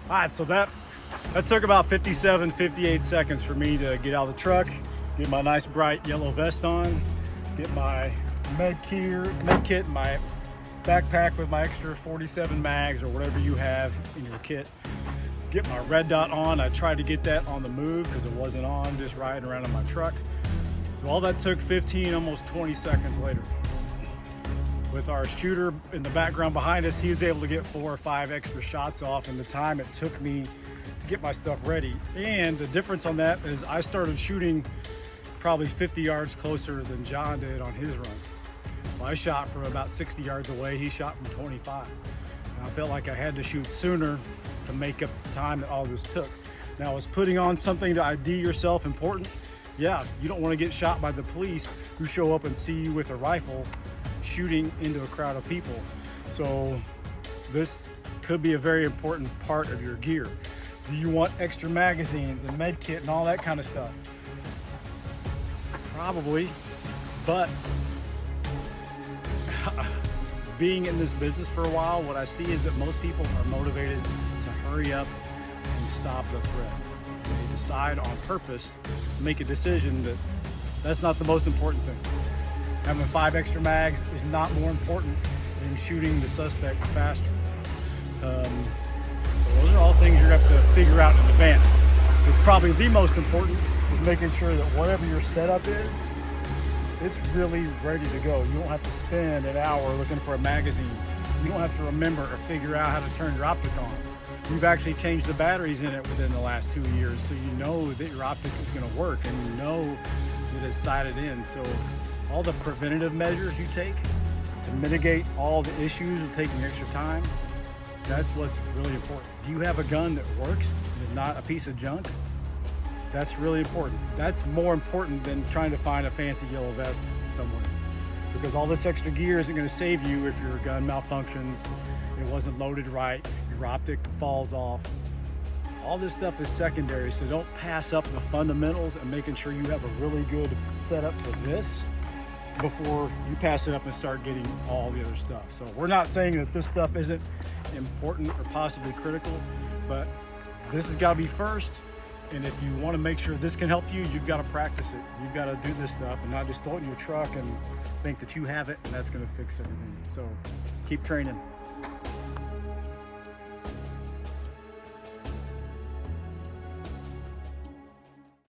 All right, so that took about 57, 58 seconds for me to get out of the truck, get my nice bright yellow vest on, get my med kit, my backpack with my extra 47 mags or whatever you have in your kit, get my red dot on. I tried to get that on the move because it wasn't on, just riding around in my truck. So all that took 15, almost 20 seconds later. With our shooter in the background behind us, he was able to get 4 or 5 extra shots off in the time it took me to get my stuff ready. And the difference on that is I started shooting probably 50 yards closer than John did on his run. So I shot from about 60 yards away, he shot from 25. And I felt like I had to shoot sooner to make up the time that all this took. Now, is putting on something to ID yourself important? Yeah, you don't want to get shot by the police who show up and see you with a rifle shooting into a crowd of people. So this could be a very important part of your gear. Do you want extra magazines and med kit and all that kind of stuff? Probably, but being in this business for a while, what I see is that most people are motivated to hurry up and stop the threat. They decide on purpose, make a decision that that's not the most important thing. Having 5 extra mags is not more important than shooting the suspect faster. So those are all things you're gonna have to figure out in advance. It's probably the most important is making sure that whatever your setup is, it's really ready to go. You don't have to spend an hour looking for a magazine. You don't have to remember or figure out how to turn your optic on. We've actually changed the batteries in it within the last 2 years, so you know that your optic is gonna work and you know that it's sighted in. So all the preventative measures you take to mitigate all the issues of taking extra time, that's what's really important. Do you have a gun that works and is not a piece of junk? That's really important. That's more important than trying to find a fancy yellow vest somewhere. Because all this extra gear isn't going to save you if your gun malfunctions, it wasn't loaded right, your optic falls off. All this stuff is secondary, so don't pass up the fundamentals and making sure you have a really good setup for this before you pass it up and start getting all the other stuff. So we're not saying that this stuff isn't important or possibly critical, but this has got to be first. And if you want to make sure this can help you, you've got to practice it. You've got to do this stuff and not just throw it in your truck and think that you have it and that's going to fix everything. So keep training.